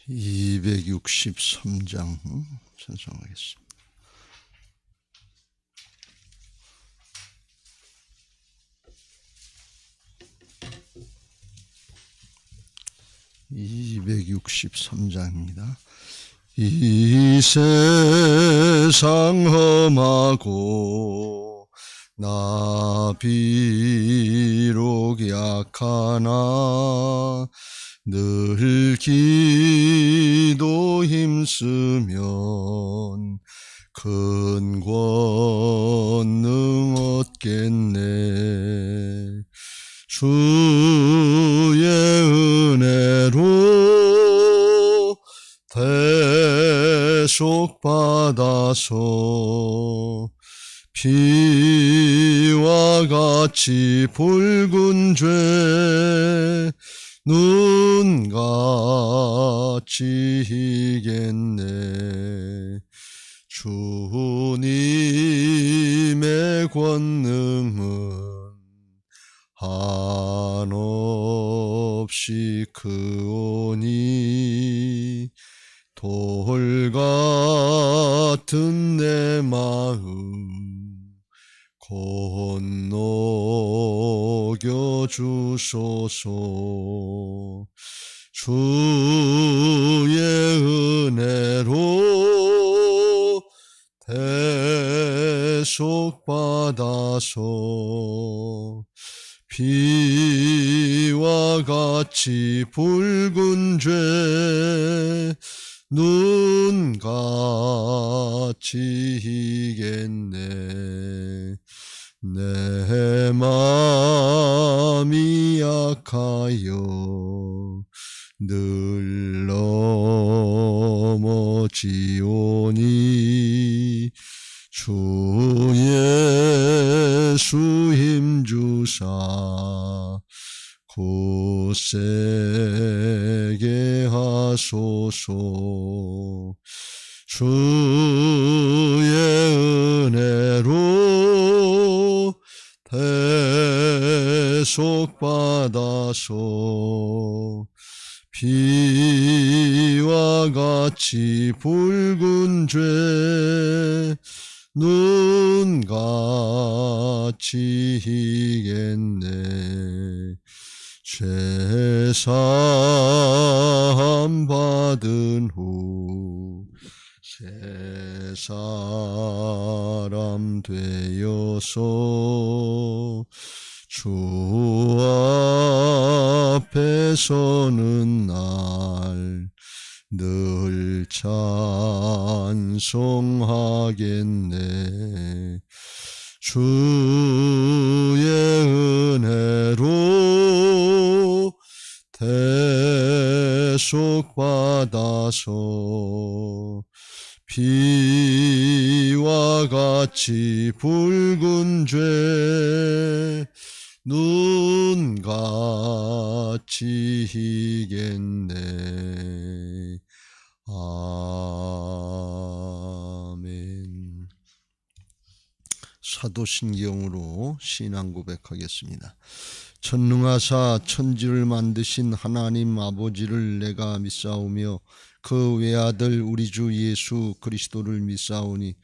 263장 찬송하겠습니다. (263장입니다) 이 세상 험하고 나 비록 약하나 늘 기도 힘쓰면 큰 권능 얻겠네. 주의 은혜로 대속받아서 피와 같이 붉은 죄 눈같이 희겠네. 주님의 권능은 한없이 크오니 돌 같은 내 마음 건너겨 주소서. 주의 은혜로 대속받아서 피와 같이 붉은 죄 눈같이 희겠네. 내 마음이 약하여 늘 넘어지오니 주 예수 힘주사 굳세게 하소서. 주의 은혜로 대속받아서 피와 같이 붉은 죄 눈같이 희겠네. 죄사함 받은 후 새 사람 되어서 주 앞에 서는 날 늘 찬송하겠네. 주의 은혜로 대속받아서 피와 같이 붉은 죄 눈같이 희겠네. 아멘. 사도신경으로 신앙 고백하겠습니다. 전능하사 천지를 만드신 하나님 아버지를 내가 믿사오며 그 외아들 우리 주 예수 그리스도를 믿사오니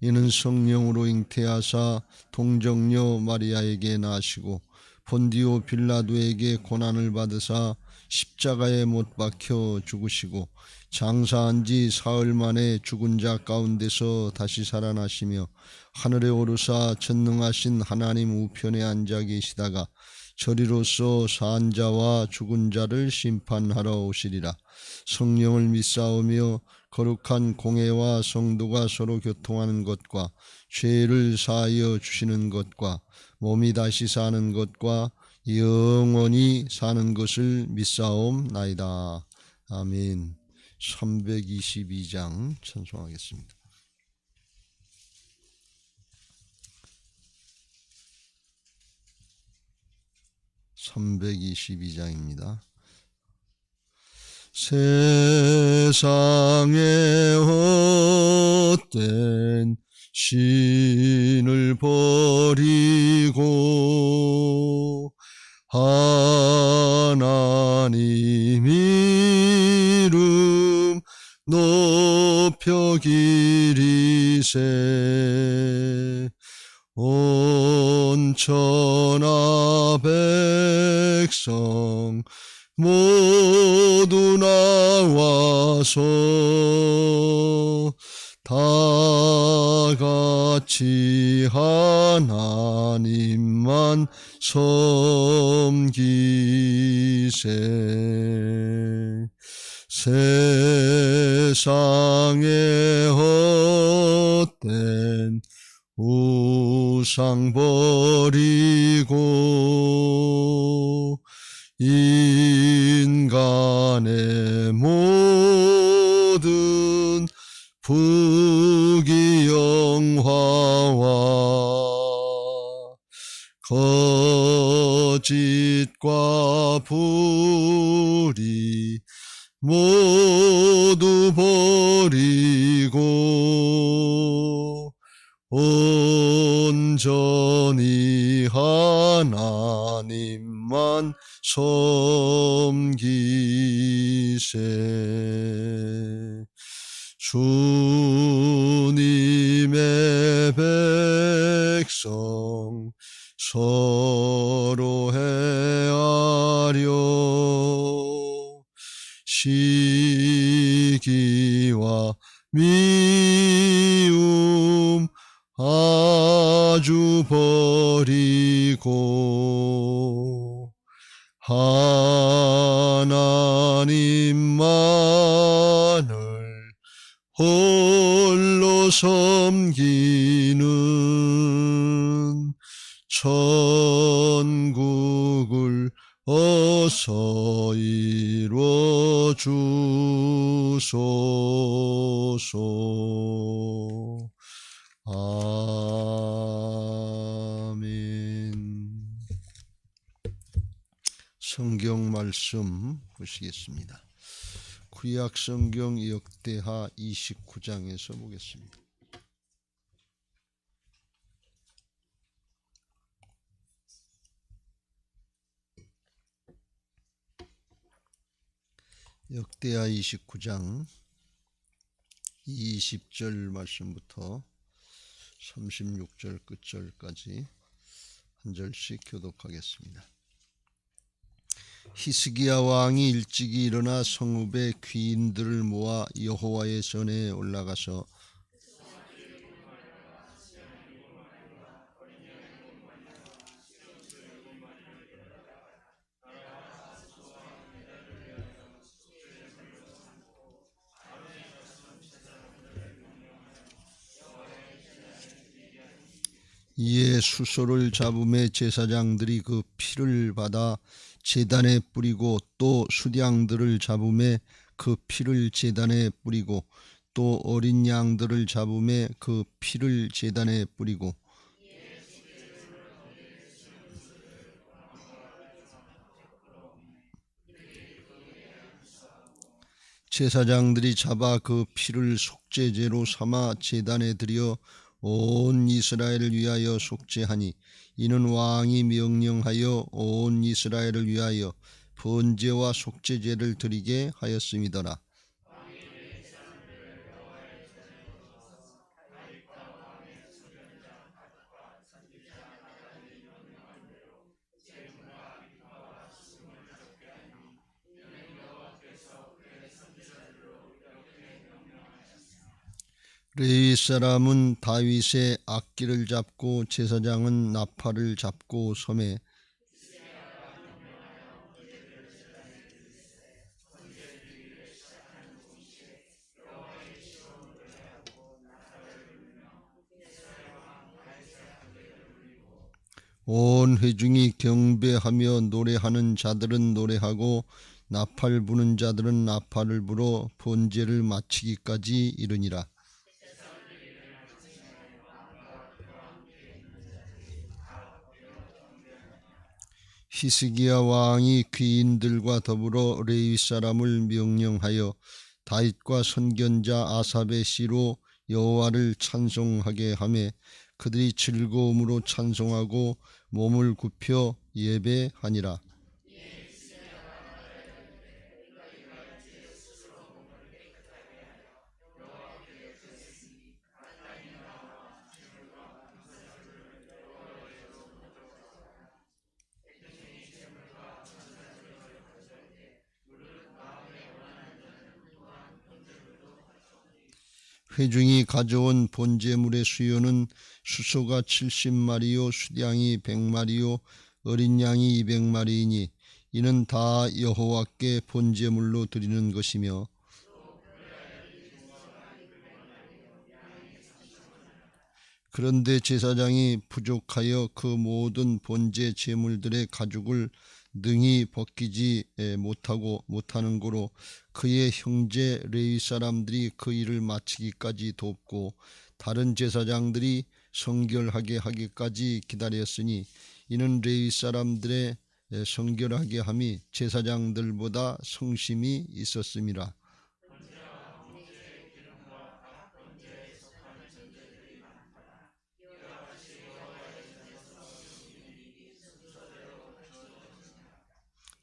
이는 성령으로 잉태하사 동정녀 마리아에게 나시고 본디오 빌라도에게 고난을 받으사 십자가에 못 박혀 죽으시고 장사한 지 사흘 만에 죽은 자 가운데서 다시 살아나시며 하늘에 오르사 전능하신 하나님 우편에 앉아 계시다가 저리로서 산 자와 죽은 자를 심판하러 오시리라. 성령을 믿사오며 거룩한 공회와 성도가 서로 교통하는 것과 죄를 사하여 주시는 것과 몸이 다시 사는 것과 영원히 사는 것을 믿사옵나이다. 아멘. 322장 찬송하겠습니다. (322장입니다) 세상에 헛된 신을 버리고 하나님 이름 기리세 온 천하 백성 모두 나와서 다 같이 하나님만 섬기세 세상에 헛된 우상 버리고 인간의 모든 부귀영화와 거짓과 불의 모두 버리고 온전히 하나님만 섬기세 주님의 백성 서로 헤아려 시기와 미움 아주 버리고 하나님만을 홀로 섬기는 천국을 어서 이루어 주소서. 아멘. 성경 말씀 보시겠습니다. 구약 성경 역대하 29장에서 보겠습니다. 역대하 29장 20절 말씀부터 36절 끝절까지 한 절씩 교독하겠습니다. 히스기야 왕이 일찍이 일어나 성읍의 귀인들을 모아 여호와의 전에 올라가서 이에 수소를 잡음에 제사장들이 그 피를 받아 제단에 뿌리고 또 수량들을 잡음에 그 피를 제단에 뿌리고 또 어린 양들을 잡음에 그 피를 제단에 뿌리고 제사장들이 잡아 그 피를 속죄제로 삼아 제단에 드려 온 이스라엘을 위하여 속죄하니 이는 왕이 명령하여 온 이스라엘을 위하여 번제와 속죄제를 드리게 하였음이더라. 레위 사람은 다윗의 악기를 잡고 제사장은 나팔을 잡고 섬에 온 회중이 경배하며 노래하는 자들은 노래하고 나팔 부는 자들은 나팔을 불어 번제를 마치기까지 이르니라. 히스기야 왕이 귀인들과 더불어 레위 사람을 명령하여 다윗과 선견자 아삽의 시로 여호와를 찬송하게 하매 그들이 즐거움으로 찬송하고 몸을 굽혀 예배하니라. 회중이 가져온 번제물의 수요는 수소가 70마리요 수량이 100마리요 어린 양이 200마리이니 이는 다 여호와께 번제물로 드리는 것이며 그런데 제사장이 부족하여 그 모든 번제 제물들의 가죽을 능히 벗기지 못하는 고로 그의 형제 레위 사람들이 그 일을 마치기까지 돕고 다른 제사장들이 성결하게 하기까지 기다렸으니 이는 레위 사람들의 성결하게 함이 제사장들보다 성심이 있었음이라.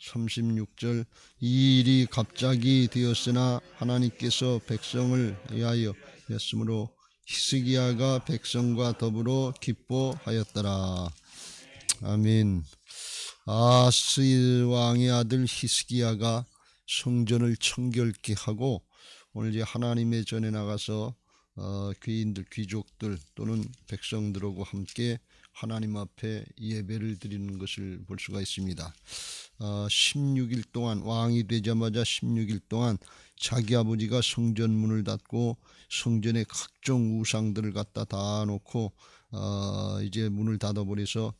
36절 이 일이 갑자기 되었으나 하나님께서 백성을 위하여 했으므로 히스기야가 백성과 더불어 기뻐하였더라. 아멘. 아스 왕의 아들 히스기야가 성전을 청결케 하고 오늘 이제 하나님의 전에 나가서 귀인들, 귀족들 또는 백성들하고 함께 하나님 앞에 예배를 드리는 것을 볼 수가 있습니다. 16일 동안 왕이 되자마자 16일 동안 자기 아버지가 성전 문을 닫고 성전에 각종 우상들을 갖다 다 놓고 이제 문을 닫아버려서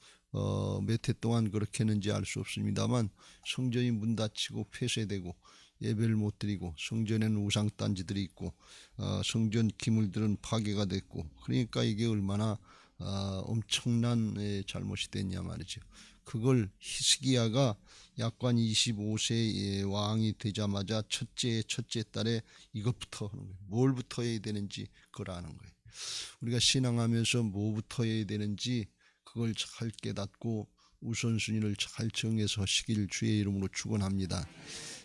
몇 해 동안 그렇게 했는지 알 수 없습니다만 성전이 문 닫히고 폐쇄되고 예배를 못 드리고 성전에는 우상 단지들이 있고 성전 기물들은 파괴가 됐고 그러니까 이게 얼마나 엄청난 잘못이 됐냐 말이죠. 그걸 히스기야가 약관 25세 왕이 되자마자 첫째 달에 이것부터 하는 거예요. 뭘부터 해야 되는지 그걸 아는 거예요. 우리가 신앙하면서 뭐부터 해야 되는지 그걸 잘 깨닫고 우선순위를 잘 정해서 하시길 주의 이름으로 축원합니다.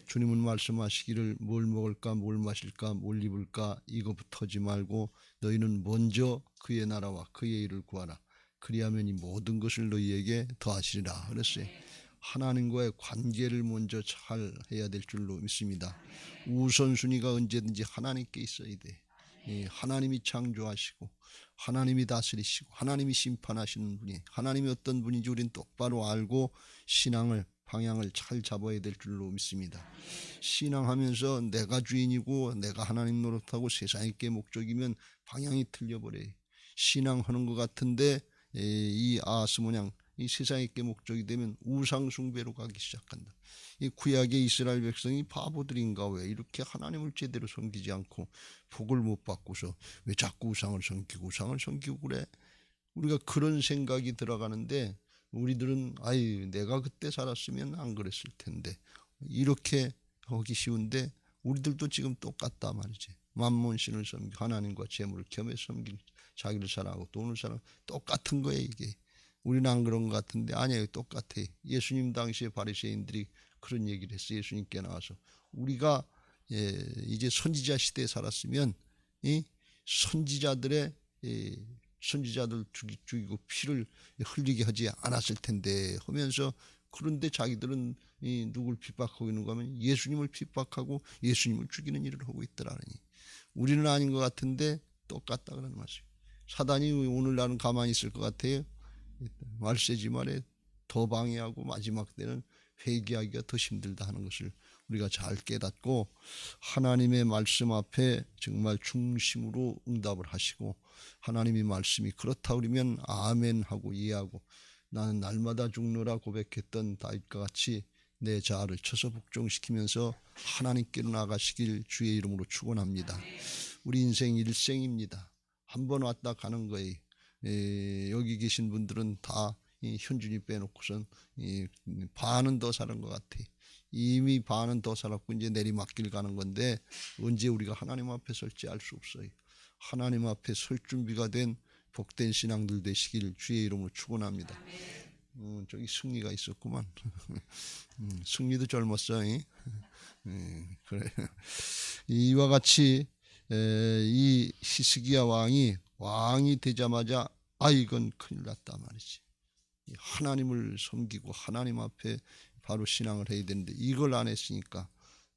주님은 말씀하시기를 뭘 먹을까 뭘 마실까 뭘 입을까 이거부터 하지 말고 너희는 먼저 그의 나라와 그의 일을 구하라. 그리하면 이 모든 것을 너희에게 더하시리라 그랬어요. 하나님과의 관계를 먼저 잘 해야 될 줄로 믿습니다. 우선순위가 언제든지 하나님께 있어야 돼. 하나님이 창조하시고 하나님이 다스리시고 하나님이 심판하시는 분이 하나님이 어떤 분인지 우리는 똑바로 알고 신앙을 방향을 잘 잡아야 될 줄로 믿습니다. 신앙하면서 내가 주인이고 내가 하나님 노릇하고 세상이 게 목적이면 방향이 틀려버려요. 신앙하는 것 같은데 이 아스 모양 이 세상의 게 목적이 되면 우상 숭배로 가기 시작한다. 이 구약의 이스라엘 백성이 바보들인가 왜 이렇게 하나님을 제대로 섬기지 않고 복을 못 받고서 왜 자꾸 우상을 섬기고 그래? 우리가 그런 생각이 들어가는데 우리들은 내가 그때 살았으면 안 그랬을 텐데 이렇게 하기 쉬운데 우리들도 지금 똑같다 말이지. 만몬신을 섬기고 하나님과 재물을 겸해 섬기고 자기를 사랑하고 돈을 사랑하고 똑같은 거예요 이게. 우리는 안 그런 것 같은데 아니에요. 똑같아. 예수님 당시에 바리새인들이 그런 얘기를 했어요. 예수님께 나와서 우리가 이제 선지자 시대에 살았으면 이 선지자들 죽이고 피를 흘리게 하지 않았을 텐데 하면서 그런데 자기들은 누굴 핍박하고 있는 거 하면 예수님을 핍박하고 예수님을 죽이는 일을 하고 있더라니. 우리는 아닌 것 같은데 똑같다 그러는 말이에요. 사단이 오늘날은 가만히 있을 것 같아요. 말세지 말에 더 방해하고 마지막 때는 회개하기가 더 힘들다 하는 것을 우리가 잘 깨닫고 하나님의 말씀 앞에 정말 중심으로 응답을 하시고 하나님의 말씀이 그렇다 그러면 아멘 하고 이해하고 나는 날마다 죽노라 고백했던 다윗과 같이 내 자아를 쳐서 복종시키면서 하나님께로 나가시길 주의 이름으로 축원합니다. 우리 인생 일생입니다. 한 번 왔다 가는 거예요. 여기 계신 분들은 다 현준이 빼놓고선 반은 더 살은 것 같아. 이미 반은 더 살았고 이제 내리막길 가는 건데 언제 우리가 하나님 앞에 설지 알 수 없어요. 하나님 앞에 설 준비가 된 복된 신앙들 되시길 주의 이름으로 축원합니다. 저기 승리가 있었구만. 승리도 젊었어. 그래. 이와 같이 이 히스기야 왕이 되자마자 이건 큰일 났다 말이지. 하나님을 섬기고 하나님 앞에 바로 신앙을 해야 되는데 이걸 안 했으니까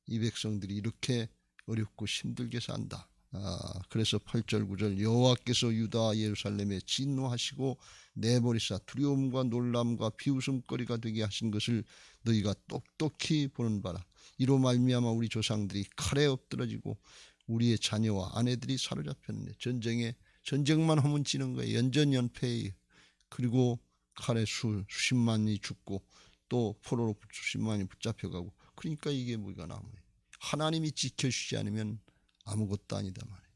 이 백성들이 이렇게 어렵고 힘들게 산다. 그래서 8절 9절 여호와께서 유다와 예루살렘에 진노하시고 내버리사 두려움과 놀람과 비웃음거리가 되게 하신 것을 너희가 똑똑히 보는 바라. 이로 말미암아 우리 조상들이 칼에 엎드러지고 우리의 자녀와 아내들이 사로잡혔네. 전쟁만 하면 지는 거예요. 연전연패예요. 그리고 칼에 수십만이 죽고 또 포로로 수십만이 붙잡혀가고. 그러니까 이게 뭐가 남아요. 하나님이 지켜주지 않으면 아무것도 아니다 말이에요.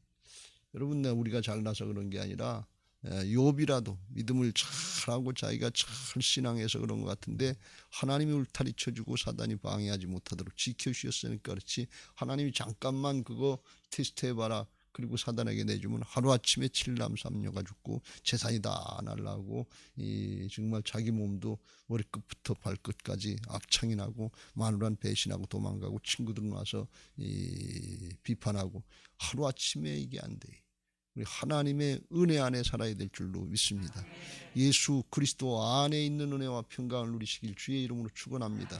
여러분, 우리가 잘나서 그런 게 아니라 욥이라도 믿음을 잘하고 자기가 잘 신앙해서 그런 것 같은데 하나님이 울타리 쳐주고 사단이 방해하지 못하도록 지켜주셨으니까 그렇지, 하나님이 잠깐만 그거 테스트해봐라 그리고 사단에게 내주면 하루아침에 7남 3녀가 죽고 재산이 다 날라가고 정말 자기 몸도 머리끝부터 발끝까지 악창이 나고 마누라는 배신하고 도망가고 친구들은 와서 비판하고 하루아침에 이게 안 돼. 우리 하나님의 은혜 안에 살아야 될 줄로 믿습니다. 예수 그리스도 안에 있는 은혜와 평강을 누리시길 주의 이름으로 축원합니다.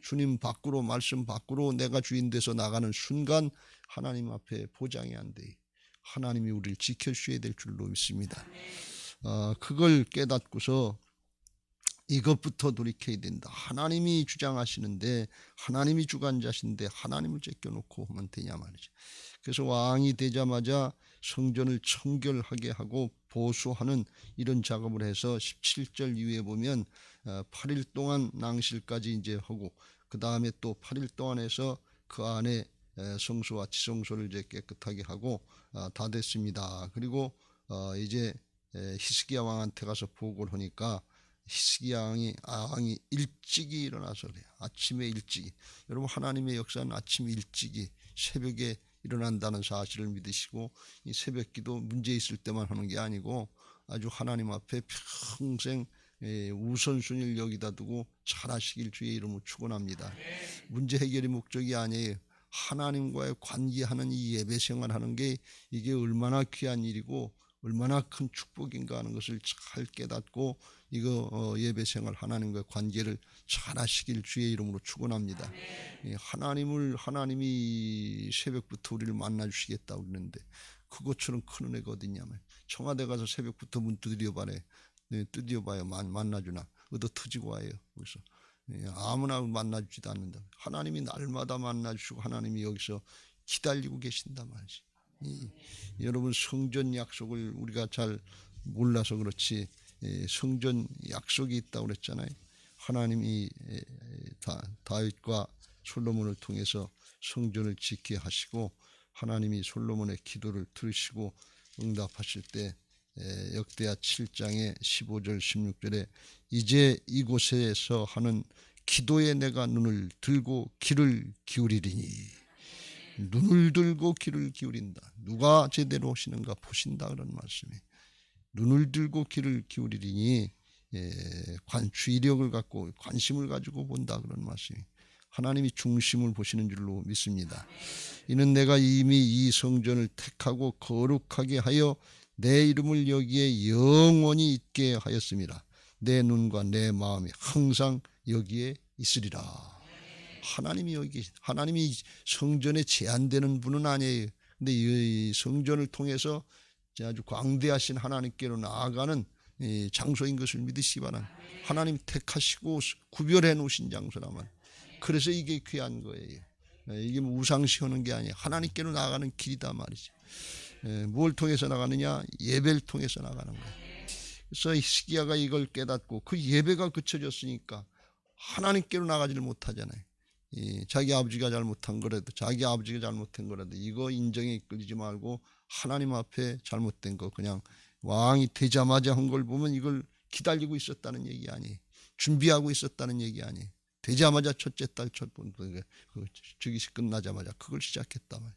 주님 밖으로, 말씀 밖으로 내가 주인 돼서 나가는 순간 하나님 앞에 보장이 안 돼. 하나님이 우리를 지켜주셔야 될 줄로 믿습니다. 그걸 깨닫고서 이것부터 돌이켜야 된다. 하나님이 주장하시는데, 하나님이 주관자신데 하나님을 제껴놓고 하면 되냐 말이죠. 그래서 왕이 되자마자 성전을 청결하게 하고 보수하는 이런 작업을 해서 17절 이후에 보면 8일 동안 낭실까지 이제 하고, 그 다음에 또 8일 동안 해서 그 안에 성소와 지성소를 이제 깨끗하게 하고 다 됐습니다. 그리고 이제 히스기야 왕한테 가서 보고를 하니까 히스기야 왕이 일찍이 일어나서 그래요. 아침에 일찍이. 여러분, 하나님의 역사는 아침 일찍이 새벽에 일어난다는 사실을 믿으시고, 이 새벽기도 문제 있을 때만 하는 게 아니고 아주 하나님 앞에 평생 우선순위를 여기다 두고 잘하시길 주의 이름으로 축원합니다. 문제 해결이 목적이 아니에요. 하나님과의 관계하는 이 예배 생활하는 게 이게 얼마나 귀한 일이고 얼마나 큰 축복인가 하는 것을 잘 깨닫고 이거 예배 생활 하나님과의 관계를 잘 하시길 주의 이름으로 축원합니다. 하나님이 새벽부터 우리를 만나 주시겠다고 그러는데 그것처럼 큰 은혜가 어딨냐면, 청와대 가서 새벽부터 문 두드려봐요. 만나주나 얻어 터지고 와요. 그래서 아무나 만나주지도 않는다. 하나님이 날마다 만나주시고 하나님이 여기서 기다리고 계신단 말이지. 여러분, 성전 약속을 우리가 잘 몰라서 그렇지 성전 약속이 있다고 그랬잖아요. 하나님이 다윗과 솔로몬을 통해서 성전을 짓게 하시고 하나님이 솔로몬의 기도를 들으시고 응답하실 때 역대하 7장의 15절 16절에 이제 이곳에서 하는 기도에 내가 눈을 들고 귀를 기울이리니, 눈을 들고 귀를 기울인다. 누가 제대로 하시는가 보신다 그런 말씀이. 눈을 들고 귀를 기울이리니 주의력을 갖고 관심을 가지고 본다 그런 말씀이. 하나님이 중심을 보시는 줄로 믿습니다. 이는 내가 이미 이 성전을 택하고 거룩하게 하여 내 이름을 여기에 영원히 있게 하였습니다. 내 눈과 내 마음이 항상 여기에 있으리라. 하나님이 하나님이 성전에 제한되는 분은 아니에요. 근데 이 성전을 통해서 아주 광대하신 하나님께로 나아가는 장소인 것을 믿으시기 바랍니다. 하나님 택하시고 구별해 놓으신 장소라면. 그래서 이게 귀한 거예요. 이게 뭐 우상시 하는 게 아니에요. 하나님께로 나아가는 길이다 말이죠. 뭘 통해서 나가느냐? 예배를 통해서 나가는 거예요. 그래서 히스기야가 이걸 깨닫고 그 예배가 그쳐졌으니까 하나님께로 나가지를 못하잖아요. 자기 아버지가 잘못한 거라도, 자기 아버지가 잘못한 거라도 이거 인정에 이끌리지 말고 하나님 앞에 잘못된 거, 그냥 왕이 되자마자 한 걸 보면 이걸 기다리고 있었다는 얘기 아니에요. 준비하고 있었다는 얘기 아니에요. 되자마자 첫째 딸 즉위식 끝나자마자 그걸 시작했단 말이에요.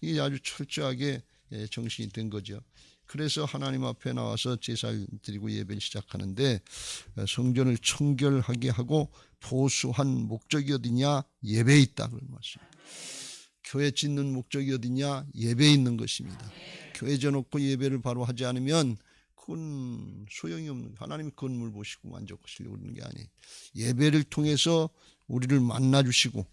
이게 아주 철저하게 정신이 된 거죠. 그래서 하나님 앞에 나와서 제사를 드리고 예배를 시작하는데, 성전을 청결하게 하고 보수한 목적이 어디냐? 예배에 있다 그런 말씀입니다. 교회 짓는 목적이 어디냐? 예배에 있는 것입니다. 교회 져놓고 예배를 바로 하지 않으면 그건 소용이 없는, 하나님이 건물 보시고 만족하시려고 그러는 게 아니에요. 예배를 통해서 우리를 만나주시고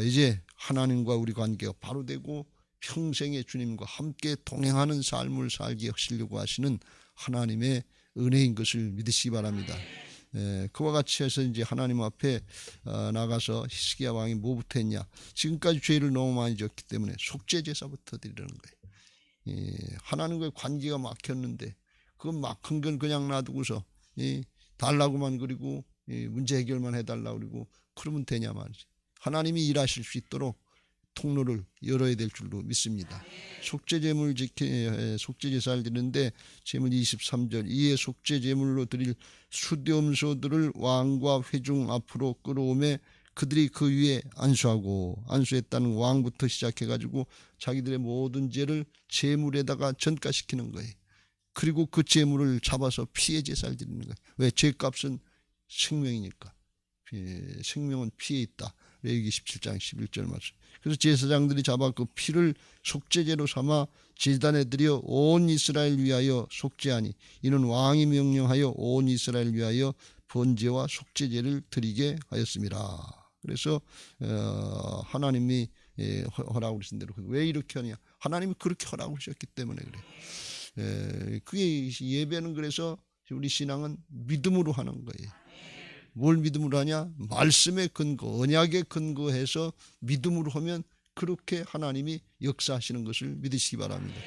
이제 하나님과 우리 관계가 바로 되고 평생에 주님과 함께 동행하는 삶을 살게 하시려고 하시는 하나님의 은혜인 것을 믿으시기 바랍니다. 그와 같이 해서 이제 하나님 앞에 나가서 히스기야 왕이 뭐부터 했냐? 지금까지 죄를 너무 많이 졌기 때문에 속죄 제사부터 드리는 거예요. 하나님과의 관계가 막혔는데 그 막힌 건 그냥 놔두고서 달라고만 그리고 문제 해결만 해달라고 그리고 그러면 되냐 말이지. 하나님이 일하실 수 있도록 통로를 열어야 될 줄로 믿습니다. 속죄제물 속죄제사를 드리는데 제물 23절 이에 속죄제물로 드릴 수염소들을 왕과 회중 앞으로 끌어오매 그들이 그 위에 안수하고 안수했다는 왕부터 시작해가지고 자기들의 모든 죄를 제물에다가 전가시키는 거예요. 그리고 그 제물을 잡아서 피해 제사를 드리는 거예요. 왜? 죄값은 생명이니까. 생명은 피해 있다. 레위기 17장 11절 말씀. 그래서 제사장들이 잡아 그 피를 속죄제로 삼아 제단에 드려 온 이스라엘 위하여 속죄하니 이는 왕이 명령하여 온 이스라엘 위하여 번제와 속죄제를 드리게 하였습니다. 그래서 하나님이 허락을 하신 대로 왜 이렇게 하냐? 하나님이 그렇게 허락을 하셨기 때문에 그래. 그게 예배는 그래서 우리 신앙은 믿음으로 하는 거예요. 뭘 믿음으로 하냐? 말씀의 근거, 언약에 근거해서 믿음으로 하면 그렇게 하나님이 역사하시는 것을 믿으시기 바랍니다.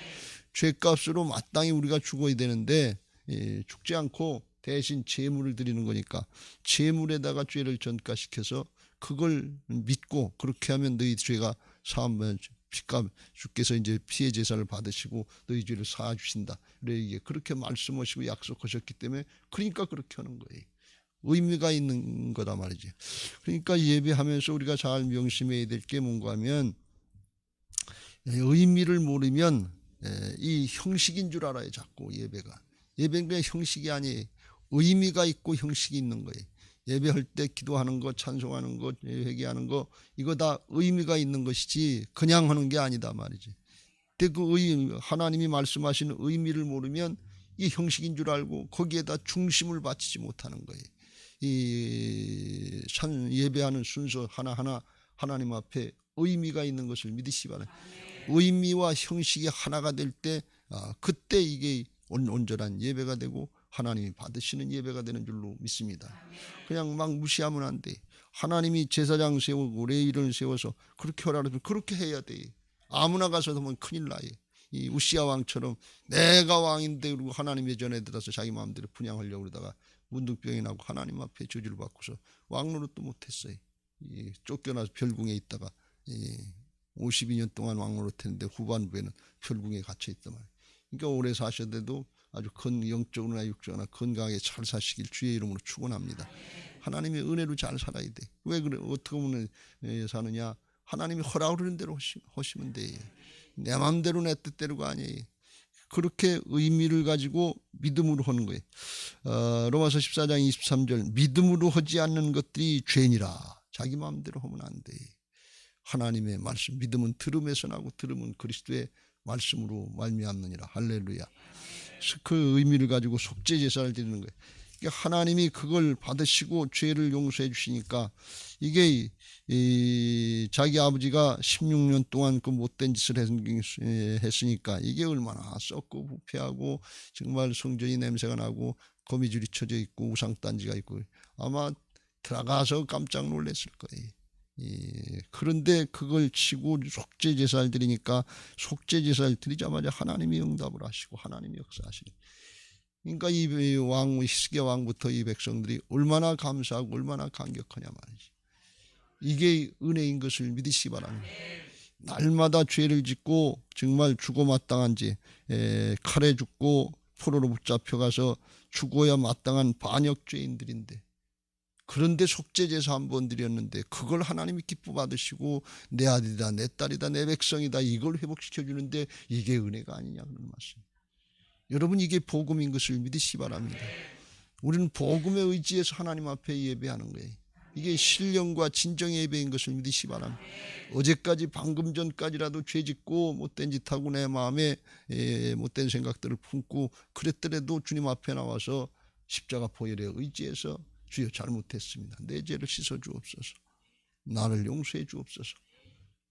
죄값으로 마땅히 우리가 죽어야 되는데 죽지 않고 대신 제물을 드리는 거니까 제물에다가 죄를 전가시켜서 그걸 믿고 그렇게 하면 너희 죄가 사하면 피값 주께서 이제 피해 제사를 받으시고 너희 죄를 사하 주신다. 그렇게 말씀하시고 약속하셨기 때문에 그러니까 그렇게 하는 거예요. 의미가 있는 거다 말이지. 그러니까 예배하면서 우리가 잘 명심해야 될 게 뭔가 하면 의미를 모르면 이 형식인 줄 알아요. 자꾸 예배가. 예배는 그냥 형식이 아니에요. 의미가 있고 형식이 있는 거예요. 예배할 때 기도하는 거, 찬송하는 거, 회개하는 거 이거 다 의미가 있는 것이지 그냥 하는 게 아니다 말이지. 근데 그 하나님이 말씀하시는 의미를 모르면 이 형식인 줄 알고 거기에다 중심을 바치지 못하는 거예요. 이 예배하는 순서 하나하나 하나님 앞에 의미가 있는 것을 믿으시기 바랍니다. 의미와 형식이 하나가 될 때 그때 이게 온전한 예배가 되고 하나님이 받으시는 예배가 되는 줄로 믿습니다. 그냥 막 무시하면 안 돼. 하나님이 제사장 세우고 레위를 세워서 그렇게 하라면 그렇게 해야 돼. 아무나 가서 하면 큰일 나요. 이 우시야 왕처럼 내가 왕인데 그리고 하나님의 전에 들어서 자기 마음대로 분양하려고 그러다가 문둥병이 나고 하나님 앞에 저주를 받고서 왕노릇도 못했어요. 쫓겨나서 별궁에 있다가 52년 동안 왕노릇했는데 후반부에는 별궁에 갇혀 있단 말이에요. 그러니까 오래 사셔도 아주 영적으로나 육적으로나 건강하게 잘 사시길 주의 이름으로 축원합니다. 하나님의 은혜로 잘 살아야 돼. 왜 그래? 어떻게 보면 사느냐? 하나님이 허락하는 대로 하시면 돼. 내 마음대로 내 뜻대로가 아니에요. 그렇게 의미를 가지고 믿음으로 하는 거예요. 로마서 14장 23절 믿음으로 하지 않는 것들이 죄니라. 자기 마음대로 하면 안 돼. 하나님의 말씀 믿음은 들음에서 나고 들음은 그리스도의 말씀으로 말미암느니라. 할렐루야. 그 의미를 가지고 속죄 제사를 드리는 거예요. 그러니까 하나님이 그걸 받으시고 죄를 용서해 주시니까 이게 자기 아버지가 16년 동안 그 못된 짓을 했으니까 이게 얼마나 썩고 부패하고 정말 성전이 냄새가 나고 거미줄이 쳐져 있고 우상단지가 있고 아마 들어가서 깜짝 놀랐을 거예요. 그런데 그걸 치고 속죄 제사를 드리니까 속죄 제사를 드리자마자 하나님이 응답을 하시고 하나님이 역사하시니 그러니까 이 왕 히스기야 왕부터 이 백성들이 얼마나 감사하고 얼마나 감격하냐 말이지. 이게 은혜인 것을 믿으시기 바랍니다. 날마다 죄를 짓고 정말 죽어 마땅한 죄, 칼에 죽고 포로로 붙잡혀가서 죽어야 마땅한 반역죄인들인데 그런데 속죄제사 한 번 드렸는데 그걸 하나님이 기뻐 받으시고 내 아들이다 내 딸이다 내 백성이다 이걸 회복시켜 주는데 이게 은혜가 아니냐 그런 말씀. 여러분 이게 복음인 것을 믿으시기 바랍니다. 우리는 복음에 의지해서 하나님 앞에 예배하는 거예요. 이게 신령과 진정의 예배인 것을 믿으시기 바랍니다. 어제까지 방금 전까지라도 죄짓고 못된 짓하고 내 마음에 못된 생각들을 품고 그랬더라도 주님 앞에 나와서 십자가 보혈에 의지해서 주여 잘못했습니다. 내 죄를 씻어 주옵소서. 나를 용서해 주옵소서.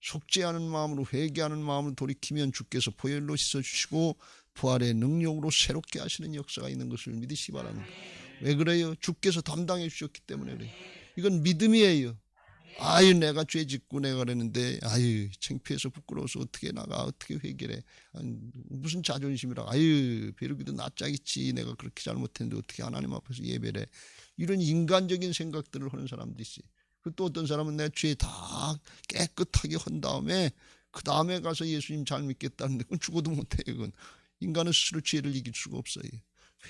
속죄하는 마음으로 회개하는 마음으로 돌이키면 주께서 보혈로 씻어주시고 부활의 능력으로 새롭게 하시는 역사가 있는 것을 믿으시기 바랍니다. 왜 그래요? 주께서 담당해 주셨기 때문에 그래요. 이건 믿음이에요. 아유, 내가 죄 짓고 내가 그랬는데 아유, 창피해서 부끄러워서 어떻게 나가, 어떻게 회개해, 무슨 자존심이라, 아유, 베르기도 낯짝있지, 내가 그렇게 잘못했는데 어떻게 하나님 앞에서 예배를 해. 이런 인간적인 생각들을 하는 사람도 있어요. 또 어떤 사람은 내 죄 다 깨끗하게 한 다음에 그 다음에 가서 예수님 잘 믿겠다는데 그건 죽어도 못해요. 그건 인간은 스스로 죄를 이길 수가 없어요.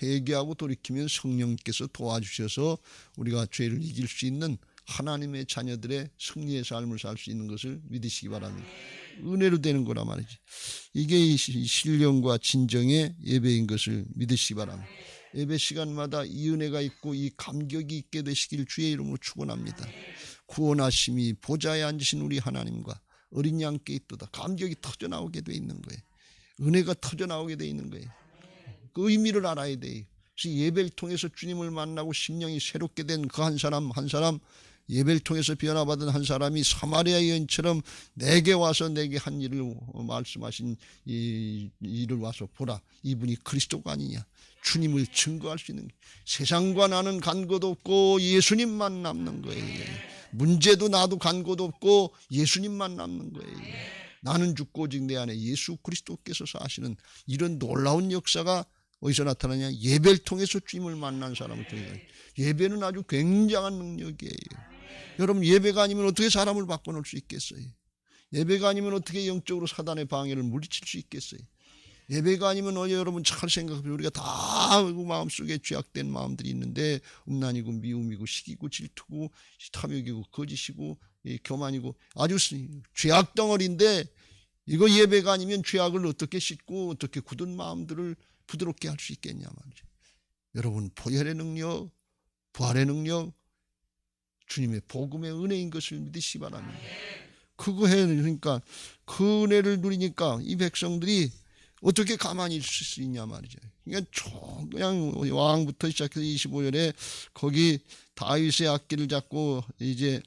회개하고 돌이키면 성령께서 도와주셔서 우리가 죄를 이길 수 있는 하나님의 자녀들의 승리의 삶을 살 수 있는 것을 믿으시기 바랍니다. 은혜로 되는 거란 말이지. 이게 신령과 진정의 예배인 것을 믿으시기 바랍니다. 예배 시간마다 이 은혜가 있고 이 감격이 있게 되시길 주의 이름으로 축원합니다. 구원하심이 보좌에 앉으신 우리 하나님과 어린 양께 있도다. 감격이 터져나오게 돼 있는 거예요. 은혜가 터져나오게 돼 있는 거예요. 그 의미를 알아야 돼요. 그래서 예배를 통해서 주님을 만나고 심령이 새롭게 된 그 한 사람 한 사람, 예배를 통해서 변화받은 한 사람이 사마리아 여인처럼 내게 와서 내게 한 일을 말씀하신 이 일을 와서 보라, 이분이 그리스도가 아니냐, 주님을 증거할 수 있는, 세상과 나는 간 것 없고 예수님만 남는 거예요. 문제도 나도 간 것 없고 예수님만 남는 거예요. 나는 죽고 오직 내 안에 예수 그리스도께서 사시는 이런 놀라운 역사가 어디서 나타나냐? 예배를 통해서 주님을 만난 사람을 통해서. 예배는 아주 굉장한 능력이에요. 여러분, 예배가 아니면 어떻게 사람을 바꿔놓을 수 있겠어요? 예배가 아니면 어떻게 영적으로 사단의 방해를 물리칠 수 있겠어요? 예배가 아니면 여러분 잘 생각해보세요. 우리가 다 마음속에 죄악된 마음들이 있는데 음란이고 미움이고 시기고 질투고 탐욕이고 거짓이고 교만이고 아주 죄악 덩어리인데, 이거 예배가 아니면 죄악을 어떻게 씻고 어떻게 굳은 마음들을 부드럽게 할 수 있겠냐 말이죠. 여러분, 보혈의 능력, 부활의 능력, 주님의 복음의 은혜인 것을 믿으시기 바랍니다. 그거 해야 되니까, 그 은혜를 누리니까 이 백성들이 어떻게 가만히 있을 수 있냐 말이죠. 그냥 왕부터 시작해서 25절에 거기 다윗의 악기를 잡고 이제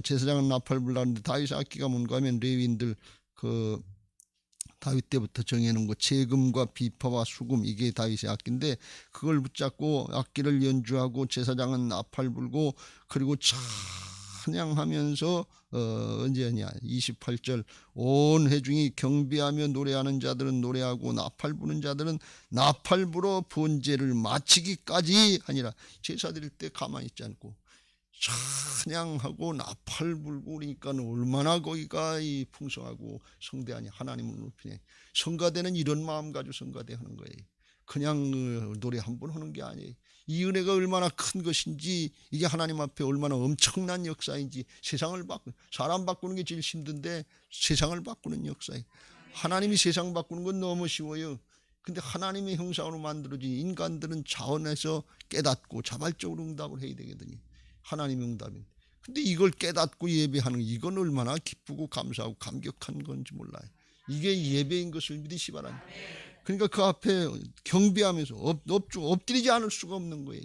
제사장은 나팔 불라는데, 다윗의 악기가 뭔가 하면 레위인들 그 다윗 때부터 정해놓은 거, 재금과 비파와 수금, 이게 다윗의 악기인데 그걸 붙잡고 악기를 연주하고 제사장은 나팔 불고, 그리고 찬양하면서 언제냐 28절 온 회중이 경배하며 노래하는 자들은 노래하고 나팔 부는 자들은 나팔 불어 번제를 마치기까지 하니라. 제사 드릴 때 가만히 있지 않고 찬양하고 나팔 불고 그러니까 얼마나 거기가 풍성하고 성대하니, 하나님을 높이네. 성가대는 이런 마음 가지고 성가대 하는 거예요. 그냥 노래 한 번 하는 게 아니에요. 이 은혜가 얼마나 큰 것인지, 이게 하나님 앞에 얼마나 엄청난 역사인지, 세상을 사람 바꾸는 게 제일 힘든데 세상을 바꾸는 역사예요. 하나님이 세상 바꾸는 건 너무 쉬워요. 근데 하나님의 형상으로 만들어진 인간들은 자원해서 깨닫고 자발적으로 응답을 해야 되거든요. 하나님의 응답인데, 근데 이걸 깨닫고 예배하는, 이건 얼마나 기쁘고 감사하고 감격한 건지 몰라요. 이게 예배인 것을 믿으시 바랍니다. 그러니까 그 앞에 경배하면서 엎드리지 않을 수가 없는 거예요.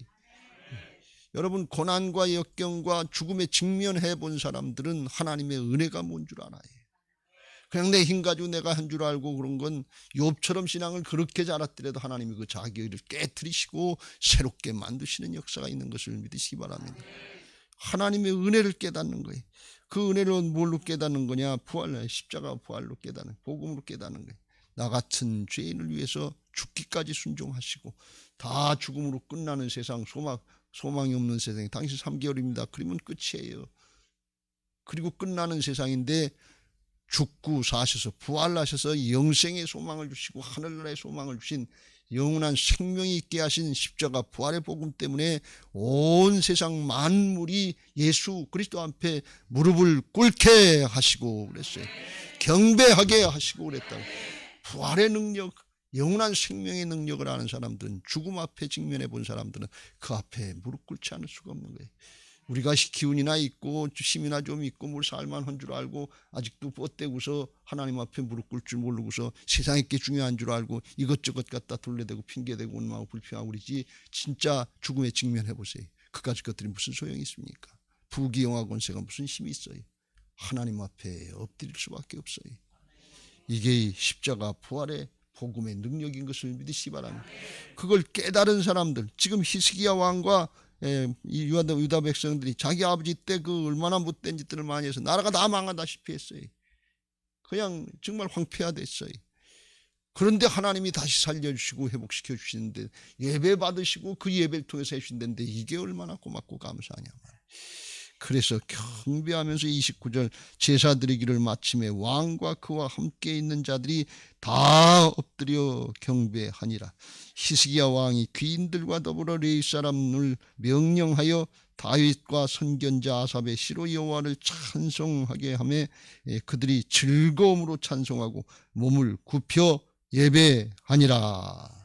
여러분, 고난과 역경과 죽음에 직면해 본 사람들은 하나님의 은혜가 뭔 줄 알아요. 그냥 내 힘 가지고 내가 한 줄 알고 그런 건, 욥처럼 신앙을 그렇게 잘했더라도 하나님이 그 자기 의를 깨트리시고 새롭게 만드시는 역사가 있는 것을 믿으시기 바랍니다. 하나님의 은혜를 깨닫는 거예요. 그 은혜를 뭘로 깨닫는 거냐? 십자가 부활로 깨닫는, 복음으로 깨닫는 거예요. 나 같은 죄인을 위해서 죽기까지 순종하시고, 다 죽음으로 끝나는 세상, 소망이 없는 세상에 당신 3개월입니다. 그러면 끝이에요. 그리고 끝나는 세상인데 죽고 사셔서 부활하셔서 영생의 소망을 주시고 하늘나라의 소망을 주신, 영원한 생명이 있게 하신 십자가 부활의 복음 때문에 온 세상 만물이 예수 그리스도 앞에 무릎을 꿇게 하시고 그랬어요. 경배하게 하시고 그랬다고. 부활의 능력, 영원한 생명의 능력을 아는 사람들은, 죽음 앞에 직면해 본 사람들은 그 앞에 무릎 꿇지 않을 수가 없는 거예요. 우리가 기운이나 있고 힘이나 좀 있고 뭘 살만한 줄 알고 아직도 뻗대고서 하나님 앞에 무릎 꿇을 줄 모르고서 세상에 게 중요한 줄 알고 이것저것 갖다 둘러대고 핑계대고 원망하고 불평하고 그러지, 진짜 죽음에 직면해 보세요. 그까지 것들이 무슨 소용이 있습니까? 부귀영화 권세가 무슨 힘이 있어요? 하나님 앞에 엎드릴 수밖에 없어요. 이게 십자가 부활의 복음의 능력인 것을 믿으시기 바랍니다. 그걸 깨달은 사람들, 지금 히스기야 왕과 이 유다 백성들이 자기 아버지 때 그 얼마나 못된 짓들을 많이 해서 나라가 다 망하다시피 했어요. 그냥 정말 황폐화됐어요. 그런데 하나님이 다시 살려주시고 회복시켜 주시는데 예배 받으시고 그 예배를 통해서 해주신다는데 이게 얼마나 고맙고 감사하냐 말이에요. 그래서 경배하면서 29절 제사 드리기를 마침에 왕과 그와 함께 있는 자들이 다 엎드려 경배하니라. 히스기야 왕이 귀인들과 더불어 레위 사람을 명령하여 다윗과 선견자 아삽의 시로 여호와를 찬송하게 하며 그들이 즐거움으로 찬송하고 몸을 굽혀 예배하니라.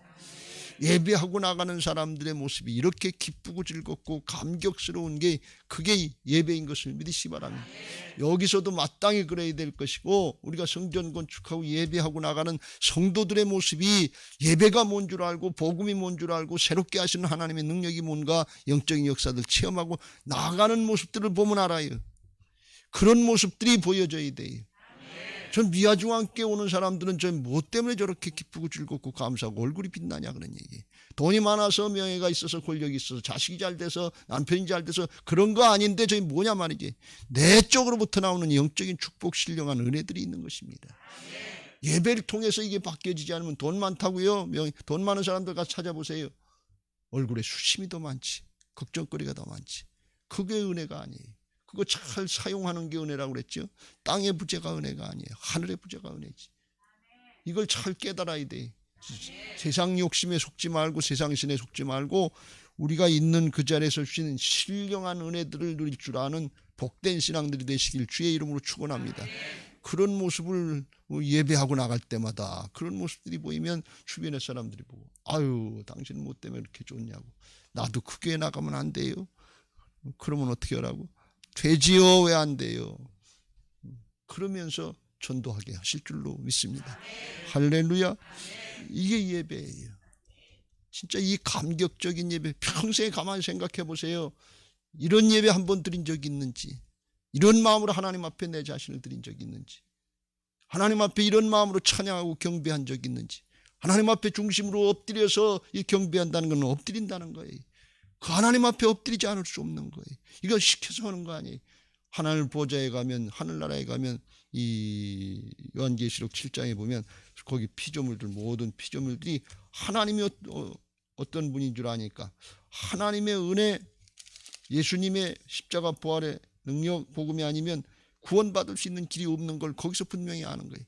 예배하고 나가는 사람들의 모습이 이렇게 기쁘고 즐겁고 감격스러운 게 그게 예배인 것을 믿으시기 바랍니다. 여기서도 마땅히 그래야 될 것이고 우리가 성전 건축하고 예배하고 나가는 성도들의 모습이 예배가 뭔 줄 알고 복음이 뭔 줄 알고 새롭게 하시는 하나님의 능력이 뭔가 영적인 역사들 체험하고 나가는 모습들을 보면 알아요. 그런 모습들이 보여져야 돼요. 전 미아중앙교회 오는 사람들은 저 뭐 때문에 저렇게 기쁘고 즐겁고 감사하고 얼굴이 빛나냐 그런 얘기. 돈이 많아서 명예가 있어서 권력이 있어서 자식이 잘 돼서 남편이 잘 돼서 그런 거 아닌데 저기 뭐냐 말이지. 내적으로부터 나오는 영적인 축복 신령한 은혜들이 있는 것입니다. 예배를 통해서 이게 바뀌어지지 않으면 돈 많다고요. 돈 많은 사람들 가서 찾아보세요. 얼굴에 수심이 더 많지. 걱정거리가 더 많지. 그게 은혜가 아니에요. 그거 잘 사용하는 게 은혜라고 그랬죠. 땅의 부재가 은혜가 아니에요. 하늘의 부재가 은혜지. 이걸 잘 깨달아야 돼. 세상 욕심에 속지 말고 세상 신에 속지 말고 우리가 있는 그 자리에서 주시는 신령한 은혜들을 누릴 줄 아는 복된 신앙들이 되시길 주의 이름으로 축원합니다. 그런 모습을 예배하고 나갈 때마다 그런 모습들이 보이면 주변의 사람들이 보고 아유 당신 뭐 때문에 이렇게 좋냐고. 나도 그 교회 나가면 안 돼요. 그러면 어떻게 하라고? 되지요. 왜 안 돼요? 그러면서 전도하게 하실 줄로 믿습니다. 할렐루야. 이게 예배예요. 진짜 이 감격적인 예배 평소에 가만히 생각해 보세요. 이런 예배 한 번 드린 적이 있는지, 이런 마음으로 하나님 앞에 내 자신을 드린 적이 있는지, 하나님 앞에 이런 마음으로 찬양하고 경배한 적이 있는지. 하나님 앞에 중심으로 엎드려서 이 경배한다는 건 엎드린다는 거예요. 그 하나님 앞에 엎드리지 않을 수 없는 거예요. 이거 시켜서 하는 거 아니에요. 하늘 보좌에 가면, 하늘나라에 가면 이 요한계시록 7장에 보면 거기 피조물들, 모든 피조물들이 하나님이 어떤 분인 줄 아니까 하나님의 은혜, 예수님의 십자가 부활의 능력, 복음이 아니면 구원받을 수 있는 길이 없는 걸 거기서 분명히 아는 거예요.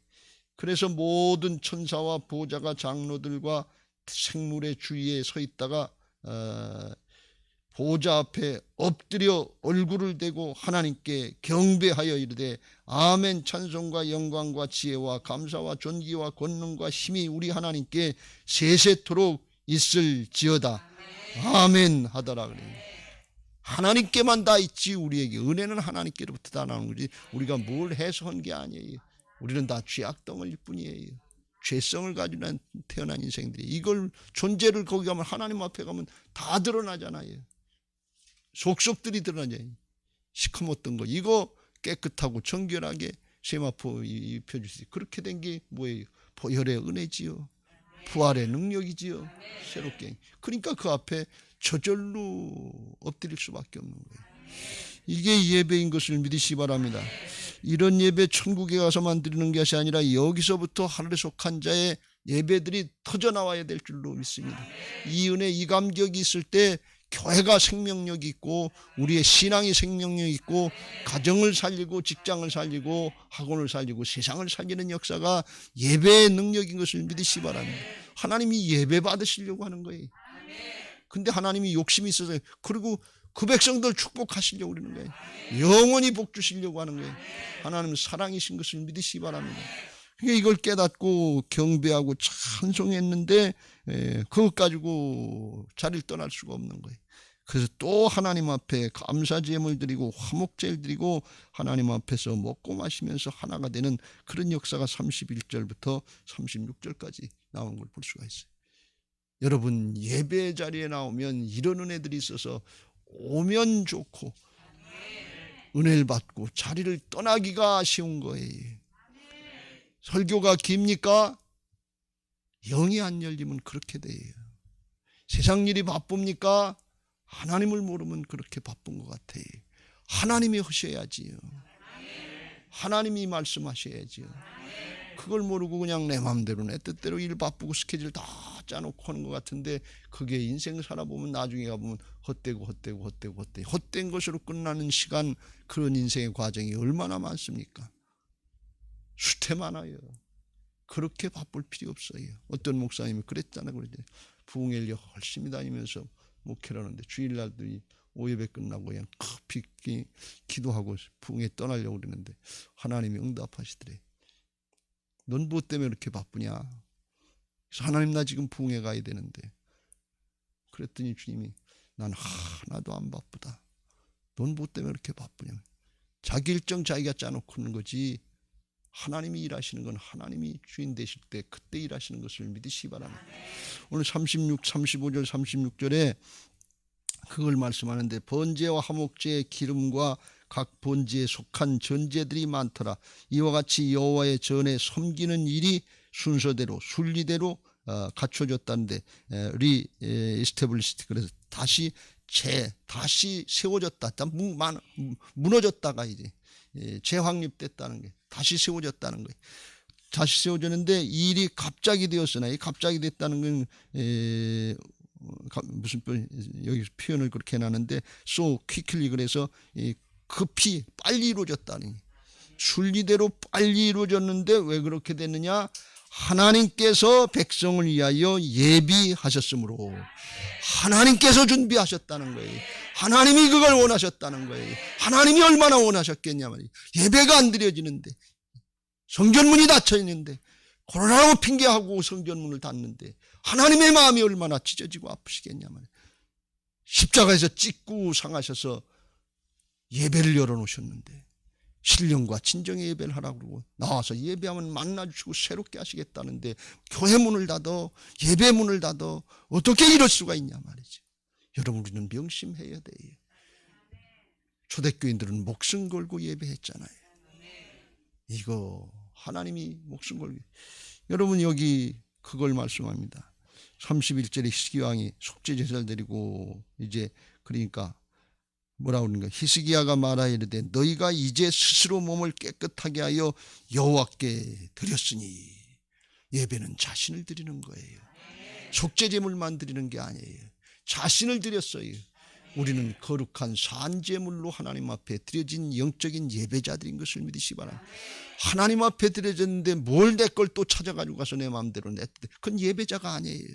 그래서 모든 천사와 보좌가 장로들과 생물의 주위에 서 있다가 보좌 앞에 엎드려 얼굴을 대고 하나님께 경배하여 이르되 아멘. 찬송과 영광과 지혜와 감사와 존귀와 권능과 힘이 우리 하나님께 세세토록 있을지어다. 아멘 하더라 그래요. 하나님께만 다 있지. 우리에게 은혜는 하나님께로부터 다 나오는 거지 우리가 뭘 해서 한 게 아니에요. 우리는 다 죄악덩어리일 뿐이에요. 죄성을 가지고 태어난 인생들이 이걸 존재를 거기 가면 하나님 앞에 가면 다 드러나잖아요. 속속들이 드러나잖아요. 시커멓던 거 이거 깨끗하고 정결하게 세마포 입혀주세요. 그렇게 된 게 뭐예요? 보혈의 은혜지요. 부활의 능력이지요. 새롭게. 그러니까 그 앞에 저절로 엎드릴 수밖에 없는 거예요. 이게 예배인 것을 믿으시기 바랍니다. 이런 예배 천국에 가서만 드리는 것이 아니라 여기서부터 하늘에 속한 자의 예배들이 터져나와야 될 줄로 믿습니다. 이 은혜, 이 감격이 있을 때 교회가 생명력이 있고 우리의 신앙이 생명력이 있고 가정을 살리고 직장을 살리고 학원을 살리고 세상을 살리는 역사가 예배의 능력인 것을 믿으시기 바랍니다. 하나님이 예배 받으시려고 하는 거예요. 근데 하나님이 욕심이 있어서 그리고 그 백성들 축복하시려고 그러는 거예요. 영원히 복 주시려고 하는 거예요. 하나님은 사랑이신 것을 믿으시기 바랍니다. 그러니까 이걸 깨닫고 경배하고 찬송했는데 그것 가지고 자리를 떠날 수가 없는 거예요. 그래서 또 하나님 앞에 감사제물 드리고 화목제를 드리고 하나님 앞에서 먹고 마시면서 하나가 되는 그런 역사가 31절부터 36절까지 나오는 걸 볼 수가 있어요. 여러분 예배 자리에 나오면 이런 은혜들이 있어서 오면 좋고 은혜를 받고 자리를 떠나기가 쉬운 거예요. 설교가 깁니까? 영이 안 열리면 그렇게 돼요. 세상 일이 바쁩니까? 하나님을 모르면 그렇게 바쁜 것 같아요. 하나님이 하셔야지요. 하나님이 말씀하셔야지요. 그걸 모르고 그냥 내 마음대로 내 뜻대로 일 바쁘고 스케줄 다 짜놓고 하는 것 같은데, 그게 인생 살아보면 나중에 가보면 헛된 것으로 끝나는 시간, 그런 인생의 과정이 얼마나 많습니까? 수태 많아요. 그렇게 바쁠 필요 없어요. 어떤 목사님이 그랬잖아요. 부흥회를 열심히 다니면서 목회를 하는데 주일날도 오예배 끝나고 그냥 커피 기도하고 부흥회 떠나려고 그러는데 하나님이 응답하시더래. 넌 뭐 때문에 이렇게 바쁘냐? 그래서 하나님, 나 지금 부흥회 가야 되는데. 그랬더니 주님이, 난 하나도 안 바쁘다. 넌 뭐 때문에 이렇게 바쁘냐? 자기 일정 자기가 짜놓고 있는 거지. 하나님이 일하시는 건 하나님이 주인 되실 때 그때 일하시는 것을 믿으시기 바랍니다. 오늘 35절 36절에 그걸 말씀하는데, 번제와 화목제의 기름과 각 번제에 속한 전제들이 많더라. 이와 같이 여호와의 전에 섬기는 일이 순서대로 순리대로 갖춰졌다는데, 리스테블리시티, 그래서 다시 세워졌다. 무너졌다가 이제 재확립됐다는 게, 다시 세워졌다는 거예요. 다시 세워졌는데 이 일이 갑자기 되었으나, 이 갑자기 됐다는 건 무슨 여기 표현을 그렇게 해놨는데, so quickly, 그래서 급히 빨리 이루어졌다니. 순리대로 빨리 이루어졌는데 왜 그렇게 됐느냐? 하나님께서 백성을 위하여 예비하셨으므로, 하나님께서 준비하셨다는 거예요. 하나님이 그걸 원하셨다는 거예요. 하나님이 얼마나 원하셨겠냐 말이에요. 예배가 안 드려지는데, 성전문이 닫혀 있는데, 코로나라고 핑계하고 성전문을 닫는데 하나님의 마음이 얼마나 찢어지고 아프시겠냐 말이에요. 십자가에서 찢고 상하셔서 예배를 열어놓으셨는데, 신령과 진정의 예배를 하라고 그러고 나와서 예배하면 만나주시고 새롭게 하시겠다는데 교회 문을 닫아, 예배 문을 닫아, 어떻게 이럴 수가 있냐 말이죠. 여러분, 우리는 명심해야 돼요. 초대교인들은 목숨 걸고 예배했잖아요. 이거 하나님이 목숨 걸고, 여러분 여기 그걸 말씀합니다. 31절에 히스기야왕이 속죄제사를 드리고, 이제 그러니까 뭐라고 그러는가? 히스기야가 말하여 이르되, 너희가 이제 스스로 몸을 깨끗하게 하여 여호와께 드렸으니. 예배는 자신을 드리는 거예요. 속죄제물만 드리는 게 아니에요. 자신을 드렸어요. 우리는 거룩한 산제물로 하나님 앞에 드려진 영적인 예배자들인 것을 믿으시기 바랍니다. 하나님 앞에 드려졌는데 뭘 내 걸 또 찾아가지고 가서 내 마음대로 내, 그건 예배자가 아니에요.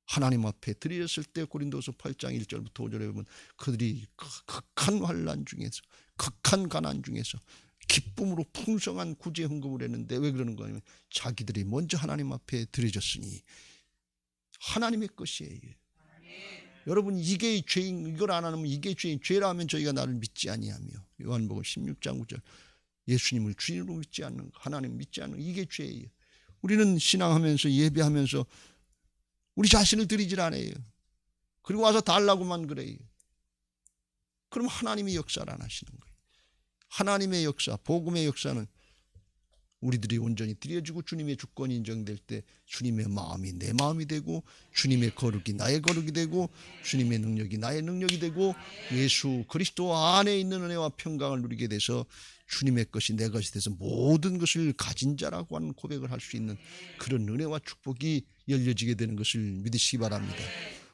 하나님 앞에 드렸을 때 고린도서 8장 1절부터 5절에 보면 그들이 극한 환난 중에서, 극한 가난 중에서 기쁨으로 풍성한 구제 헌금을 했는데, 왜 그러는 거냐면 자기들이 먼저 하나님 앞에 드려졌으니 하나님의 것이에요. 여러분, 이게 죄인, 이걸 안 하면 이게 죄인. 죄라면 저희가 나를 믿지 아니하며, 요한복음 16장 9절, 예수님을 주인으로 믿지 않는 거, 하나님 믿지 않는 거, 이게 죄예요. 우리는 신앙하면서 예배하면서 우리 자신을 드리질 않아요. 그리고 와서 달라고만 그래요. 그럼 하나님이 역사를 안 하시는 거예요. 하나님의 역사, 복음의 역사는 우리들이 온전히 드려지고 주님의 주권이 인정될 때 주님의 마음이 내 마음이 되고, 주님의 거룩이 나의 거룩이 되고, 주님의 능력이 나의 능력이 되고, 예수 그리스도 안에 있는 은혜와 평강을 누리게 돼서 주님의 것이 내 것이 돼서 모든 것을 가진 자라고 하는 고백을 할 수 있는 그런 은혜와 축복이 열려지게 되는 것을 믿으시기 바랍니다.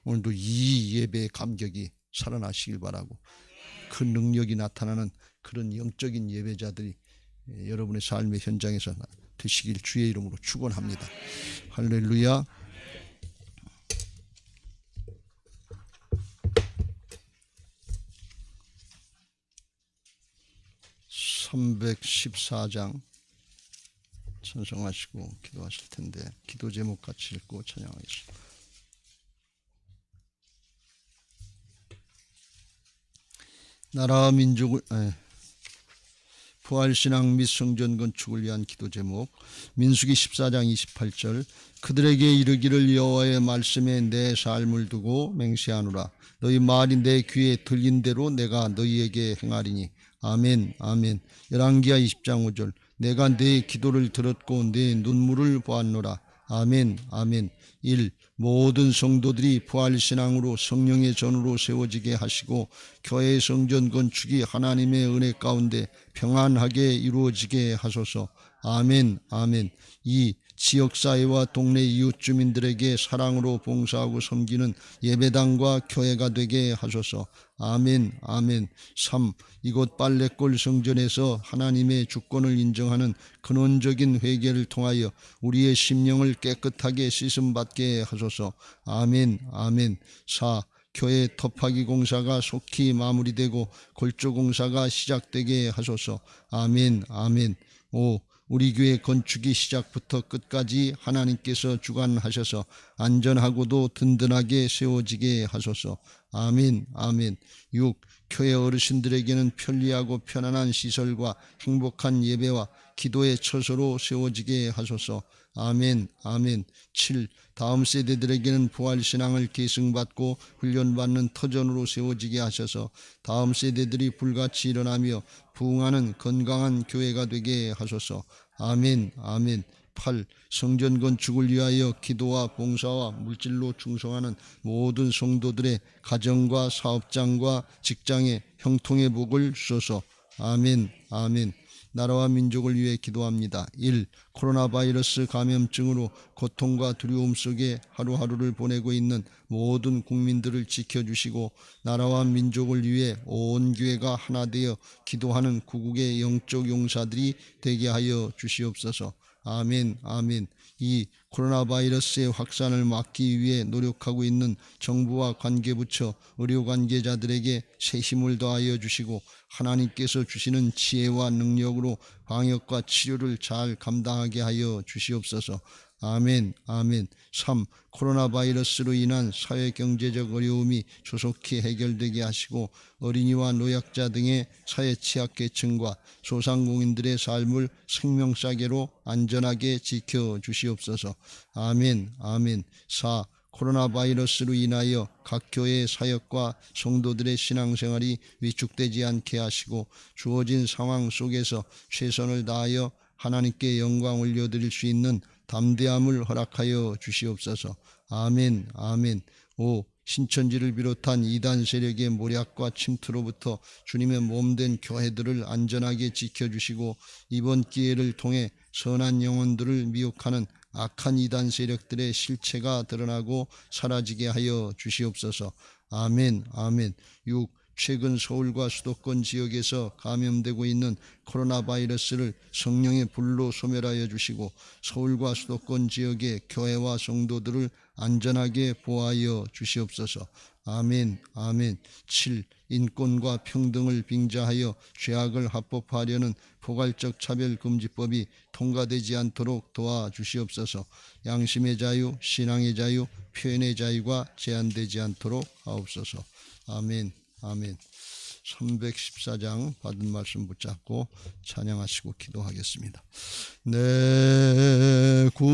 오늘도 이 예배의 감격이 살아나시길 바라고, 그 능력이 나타나는 그런 영적인 예배자들이 여러분의 삶의 현장에서 되시길 주의 이름으로 축원합니다. 할렐루야. (314장) 찬송하시고 기도하실 텐데, 기도 제목 같이 읽고 찬양하겠습니다. 나라와 민족을 부활신앙 및 성전 건축을 위한 기도 제목, 민수기 14장 28절, 그들에게 이르기를 여호와의 말씀에 내 삶을 두고 맹세하노라. 너희 말이 내 귀에 들린 대로 내가 너희에게 행하리니 아멘. 아멘. 열왕기하 20장 5절. 내가 내 기도를 들었고 내 눈물을 보았노라. 아멘. 아멘. 1. 모든 성도들이 부활신앙으로 성령의 전으로 세워지게 하시고 교회 성전 건축이 하나님의 은혜 가운데 평안하게 이루어지게 하소서. 아멘. 아멘. 2. 지역사회와 동네 이웃 주민들에게 사랑으로 봉사하고 섬기는 예배당과 교회가 되게 하소서. 아멘. 아멘. 3. 이곳 빨래골 성전에서 하나님의 주권을 인정하는 근원적인 회개를 통하여 우리의 심령을 깨끗하게 씻음받게 하소서. 아멘. 아멘. 4. 교회 터파기 공사가 속히 마무리되고 골조 공사가 시작되게 하소서. 아멘. 아멘. 5. 우리 교회 건축이 시작부터 끝까지 하나님께서 주관하셔서 안전하고도 든든하게 세워지게 하소서. 아멘. 아멘. 6. 교회 어르신들에게는 편리하고 편안한 시설과 행복한 예배와 기도의 처소로 세워지게 하소서. 아멘. 아멘. 7. 다음 세대들에게는 부활신앙을 계승받고 훈련받는 터전으로 세워지게 하셔서 다음 세대들이 불같이 일어나며 부흥하는 건강한 교회가 되게 하소서. 아멘. 아멘. 8. 성전 건축을 위하여 기도와 봉사와 물질로 충성하는 모든 성도들의 가정과 사업장과 직장에 형통의 복을 주소서. 아멘. 아멘. 나라와 민족을 위해 기도합니다. 1. 코로나 바이러스 감염증으로 고통과 두려움 속에 하루하루를 보내고 있는 모든 국민들을 지켜주시고 나라와 민족을 위해 온 교회가 하나 되어 기도하는 구국의 영적 용사들이 되게 하여 주시옵소서. 아멘. 아멘. 2. 코로나 바이러스의 확산을 막기 위해 노력하고 있는 정부와 관계부처, 의료 관계자들에게 새 힘을 더하여 주시고 하나님께서 주시는 지혜와 능력으로 방역과 치료를 잘 감당하게 하여 주시옵소서. 아멘. 아멘. 3. 코로나 바이러스로 인한 사회 경제적 어려움이 조속히 해결되게 하시고 어린이와 노약자 등의 사회 취약계층과 소상공인들의 삶을 생명사계로 안전하게 지켜주시옵소서. 아멘. 아멘. 4. 코로나 바이러스로 인하여 각 교회의 사역과 성도들의 신앙생활이 위축되지 않게 하시고 주어진 상황 속에서 최선을 다하여 하나님께 영광 올려드릴 수 있는 담대함을 허락하여 주시옵소서. 아멘. 아멘. 5. 신천지를 비롯한 이단 세력의 모략과 침투로부터 주님의 몸된 교회들을 안전하게 지켜주시고 이번 기회를 통해 선한 영혼들을 미혹하는 악한 이단 세력들의 실체가 드러나고 사라지게 하여 주시옵소서. 아멘. 아멘. 6. 최근 서울과 수도권 지역에서 감염되고 있는 코로나 바이러스를 성령의 불로 소멸하여 주시고 서울과 수도권 지역의 교회와 성도들을 안전하게 보호하여 주시옵소서. 아멘. 아멘. 7. 인권과 평등을 빙자하여 죄악을 합법화하려는 포괄적 차별금지법이 통과되지 않도록 도와주시옵소서. 양심의 자유, 신앙의 자유, 표현의 자유가 제한되지 않도록 하옵소서. 아멘. 아멘. 314장 받은 말씀 붙잡고 찬양하시고 기도하겠습니다. 내 구